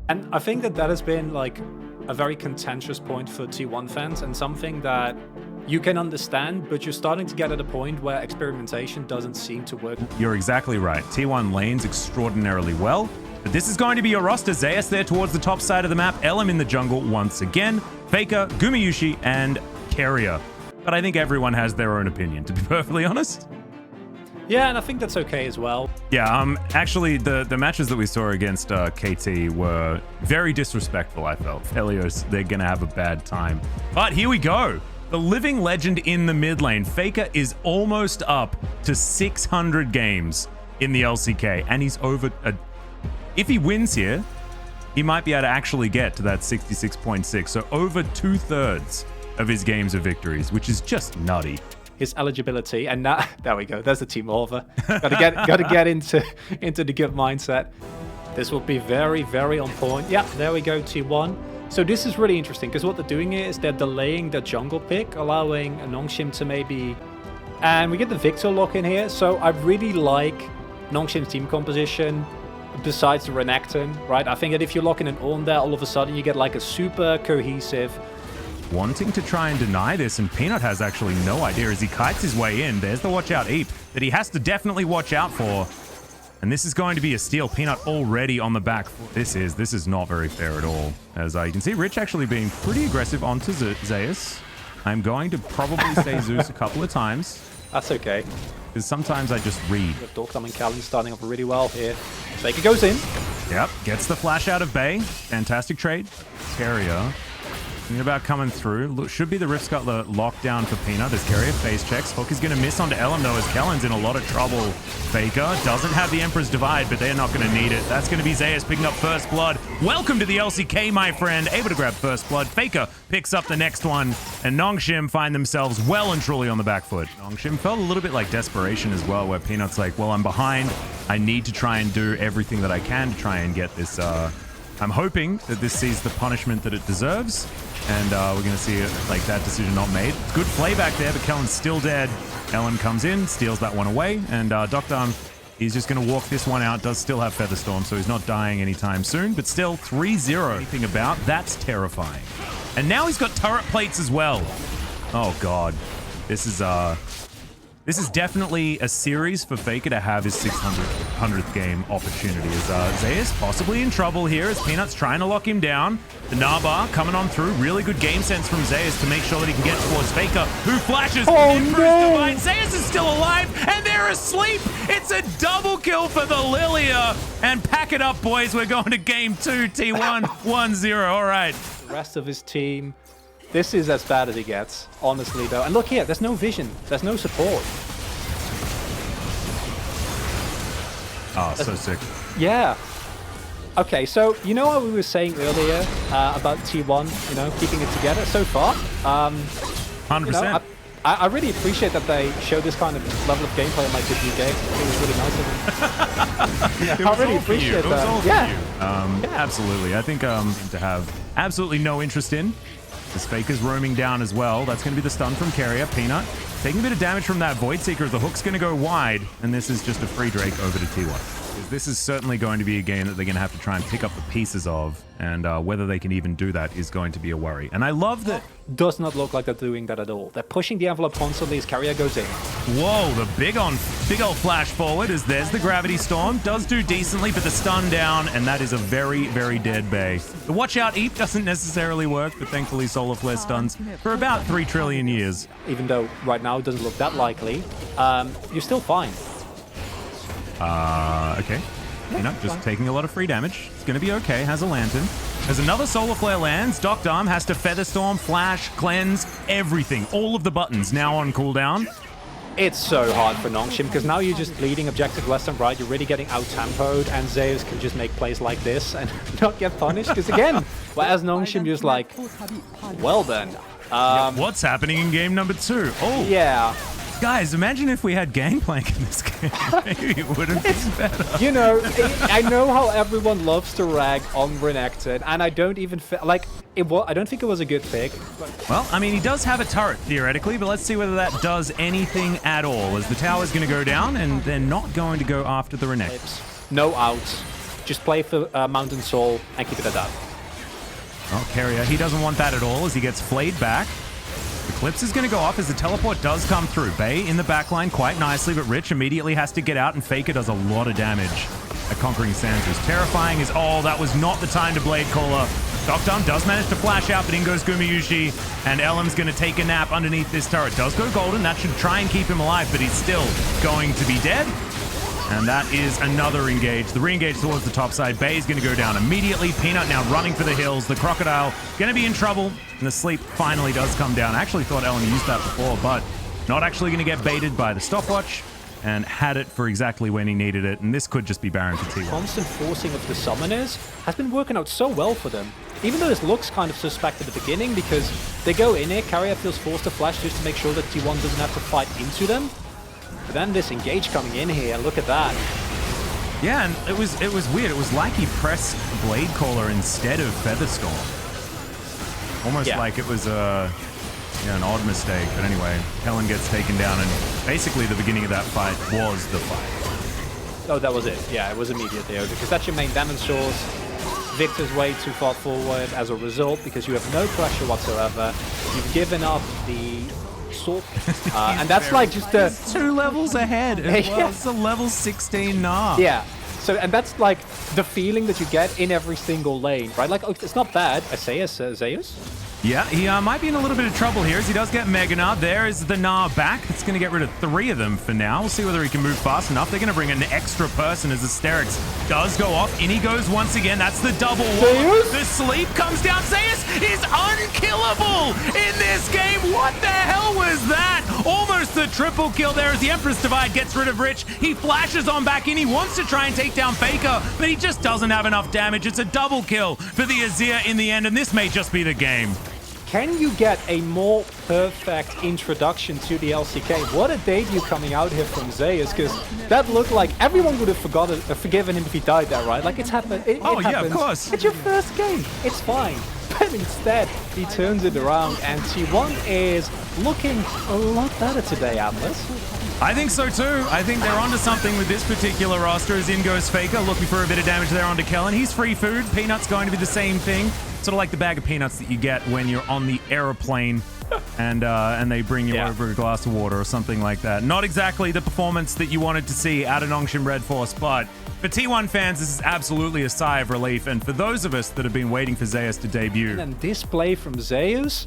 And I think that has been like a very contentious point for T1 fans and something that you can understand, but you're starting to get at a point where experimentation doesn't seem to work. You're exactly right. T1 lanes extraordinarily well, but this is going to be your roster. Zeus there towards the top side of the map, Elam in the jungle once again, Faker, Gumayusi, and Keria. But I think everyone has their own opinion, to be perfectly honest. Yeah, and I think that's okay as well. Yeah, actually, the matches that we saw against KT were very disrespectful, I felt. Helios, they're going to have a bad time. But here we go. The living legend in the mid lane, Faker, is almost up to 600 games in the LCK, and he's over... if he wins here, he might be able to actually get to that 66.6, so over 2/3 of his games are victories, which is just nutty. His eligibility, and now there we go. There's the team over. Got to get into the good mindset. This will be very, very on point. Yeah, there we go, T1. So this is really interesting because what they're doing here is they're delaying the jungle pick, allowing Nongshim to maybe, and we get the Victor lock in here. So I really like Nongshim's team composition. Besides the Renekton, right? I think that if you lock in an Ornn there, all of a sudden you get like a super cohesive. Wanting to try and deny this, and Peanut has actually no idea as he kites his way in. There's the watch out Eep that he has to definitely watch out for. And this is going to be a steal. Peanut already on the back. This is not very fair at all. As you can see, Rich actually being pretty aggressive onto Zeus. I'm going to probably say Zeus a couple of times. That's okay. Because sometimes I just read. Dorkdom and Callan starting off really well here. Faker goes in. Yep, gets the flash out of Bay. Fantastic trade. Keria. Thinking about coming through. Look, should be the Rift Scuttler lockdown for Peanut. There's Keria face checks. Hook is going to miss onto Elam though as Kellen's in a lot of trouble. Faker doesn't have the Emperor's Divide, but they're not going to need it. That's going to be Zeus picking up first blood. Welcome to the LCK, my friend. Able to grab first blood. Faker picks up the next one, and Nongshim find themselves well and truly on the back foot. Nongshim felt a little bit like desperation as well, where Peanut's like, well, I'm behind. I need to try and do everything that I can to try and get this. I'm hoping that this sees the punishment that it deserves. And we're going to see like that decision not made. Good playback there, but Kellen's still dead. Ellen comes in, steals that one away, and Doctor, he's just going to walk this one out. Does still have Featherstorm, so he's not dying anytime soon, but still 3-0. Anything about that's terrifying. And now he's got turret plates as well. Oh god, this is definitely a series for Faker to have his 600th game opportunity. As Zeus possibly in trouble here as Peanut's trying to lock him down. The Narbar coming on through. Really good game sense from Zeus to make sure that he can get towards Faker, who flashes in for his divine. Zeus is still alive, and they're asleep. It's a double kill for the Lilia. And pack it up, boys. We're going to game 2, T1, 1-0. All right. The rest of his team. This is as bad as it gets, honestly, though. And look here, there's no vision. There's no support. Oh, so sick. Yeah. Okay, so you know what we were saying earlier about T1, you know, keeping it together so far? 100%. You know, I really appreciate that they show this kind of level of gameplay in my debut game. It was really nice of them. Yeah, I really appreciate that. Yeah, absolutely. I think to have absolutely no interest in. This Faker's roaming down as well. That's going to be the stun from Keria. Peanut taking a bit of damage from that Void Seeker. The hook's going to go wide, and this is just a free Drake over to T1. This is certainly going to be a game that they're going to have to try and pick up the pieces of, and whether they can even do that is going to be a worry. And I love that... Does not look like they're doing that at all. They're pushing the envelope constantly as Keria goes in. Whoa, the big old flash forward as there's the Gravity Storm. Does do decently, but the stun down, and that is a very, very dead Bay. The Watch Out Eep doesn't necessarily work, but thankfully Solar Flare stuns for about 3 trillion years. Even though right now it doesn't look that likely, you're still fine. Okay. You know, just taking a lot of free damage. It's going to be okay. Has a Lantern. As another Solar Flare lands, Doctorm has to Featherstorm, Flash, Cleanse, everything. All of the buttons now on cooldown. It's so hard for Nongshim because now you're just bleeding objective left and right. You're really getting out-tempoed, and Zeus can just make plays like this and not get punished. Because again, whereas Nongshim just like, well then. What's happening in game number 2? Oh. Yeah. Guys, imagine if we had Gangplank in this game. Maybe it would have been better. You know, I know how everyone loves to rag on Renekton, and I don't even like it. I don't think it was a good pick. Well, I mean, he does have a turret theoretically, but let's see whether that does anything at all. As the tower's going to go down, and they're not going to go after the Renekton. No outs. Just play for Mountain Soul and keep it at that. Oh, Carrier, he doesn't want that at all as he gets flayed back. Eclipse is going to go off as the teleport does come through. Bay in the backline quite nicely, but Rich immediately has to get out, and Faker does a lot of damage at Conquering Sands. Who's terrifying is, oh, that was not the time to Blade Caller. Docdom does manage to flash out, but in goes Gumayushi, and Elam's going to take a nap underneath this turret. Does go golden, that should try and keep him alive, but he's still going to be dead. And that is another engage. The re-engage towards the top side. Bay is going to go down immediately. Peanut now running for the hills. The Crocodile going to be in trouble. And the sleep finally does come down. I actually thought Elam used that before, but not actually going to get baited by the stopwatch. And had it for exactly when he needed it. And this could just be Baron for T1. Constant forcing of the summoners has been working out so well for them. Even though this looks kind of suspect at the beginning, because they go in here, Carrier feels forced to flash just to make sure that T1 doesn't have to fight into them. But then this engage coming in here, look at that. Yeah, and it was weird. It was like he pressed Blade Caller instead of Featherstorm. Almost like it was an odd mistake. But anyway, Kellen gets taken down, and basically the beginning of that fight was the fight. Oh, that was it. Yeah, it was immediate there, because that's your main damage source. Victor's way too far forward as a result, because you have no pressure whatsoever. You've given up the sword, and that's like just a 2 levels ahead. It's a level 16 Gnar. Yeah. So, and that's like the feeling that you get in every single lane, right? Like, it's not bad. Zeus? Yeah, he might be in a little bit of trouble here as he does get Mega Gnar. There is the Gnar back. It's going to get rid of 3 of them for now. We'll see whether he can move fast enough. They're going to bring an extra person as the Asterix does go off. In he goes once again. That's the double one. The sleep comes down. Zeus is unkillable in this game. What the hell was that? Almost the triple kill there as the Empress Divide gets rid of Rich. He flashes on back in. He wants to try and take down Faker, but he just doesn't have enough damage. It's a double kill for the Azir in the end, and this may just be the game. Can you get a more perfect introduction to the LCK? What a debut coming out here from Zeus, because that looked like everyone would have forgiven him if he died there, right? Like, it's happened. It yeah, of course. It's your first game. It's fine. But instead, he turns it around, and T1 is looking a lot better today, Atlas. I think so too. I think they're onto something with this particular roster as in goes Faker, looking for a bit of damage there onto Kellen. He's free food. Peanut's going to be the same thing. Sort of like the bag of peanuts that you get when you're on the aeroplane and they bring you over a glass of water or something like that. Not exactly the performance that you wanted to see out of Nongshim Red Force, but for T1 fans, this is absolutely a sigh of relief. And for those of us that have been waiting for Zeus to debut. And this play from Zeus?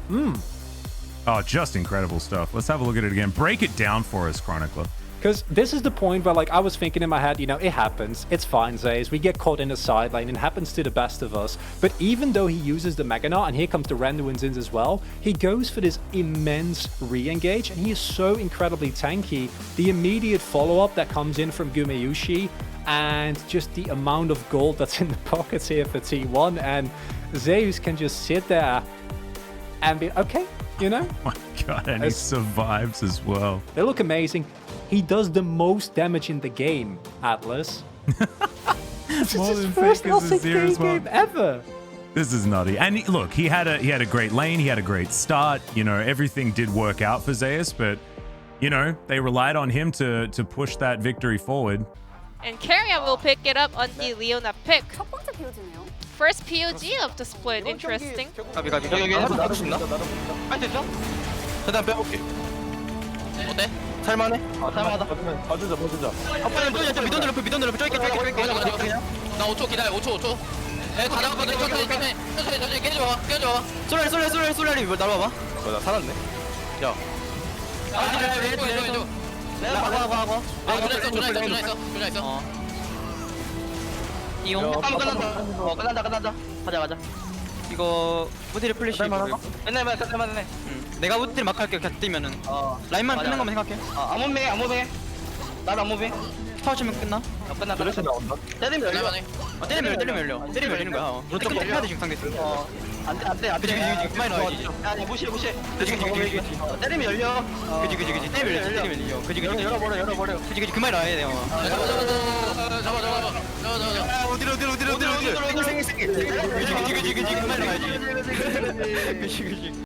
Oh, just incredible stuff. Let's have a look at it again. Break it down for us, Chronicler. Because this is the point where, like, I was thinking in my head, you know, it happens. It's fine, Zeus. We get caught in the side lane. It happens to the best of us. But even though he uses the Mega Gnar, and here comes the Randuin's in as well, he goes for this immense re-engage, and he is so incredibly tanky. The immediate follow-up that comes in from Gumayushi, and just the amount of gold that's in the pockets here for T1, and Zeus can just sit there and be, okay, you know? Oh my god, and he survives as well. They look amazing. He does the most damage in the game, Atlas. This is his first LCK game ever. This is nutty. And look, he had a great lane. He had a great start. You know, everything did work out for Zeus, but you know, they relied on him to push that victory forward. And Carrier will pick it up on the Leona pick. First POG of the split. Interesting. 여기 나도 수 있나? 할 수 있어? 일단 빼볼게. 어때? 살만해? 살만하다. 봐주자. 미던 드롭 쫄게. 나 5초 기다려. 5초. 에, 다 나가거든. 천천히 깨져봐. 쏠라리 나로 봐봐. 나 살았네. 야. 왼쪽. 내가 전화했어. 이용. 끝난다. 가자. 이거 무딜 플래시. 맨날 끝날만해. 내가 무딜 막 할게. 그냥 뛰면은. 라인만 끝난 거만 생각해. 안 무빙해. 나도 안 무빙. 타워 치면 끝나? 끝나. 때리면 열려. 때리면 열리는 거야. 오른쪽 해야 돼 지금 상대. 안돼. 그지. 그만 넣어야지. 아니 무시해. 그지. 때리면 열려. 그지. 때리면 열려. 그지. 열어버려. 그지. 그만 넣어야 돼. 잡아. 어디로. 그지. 그만 넣어야지. 그지.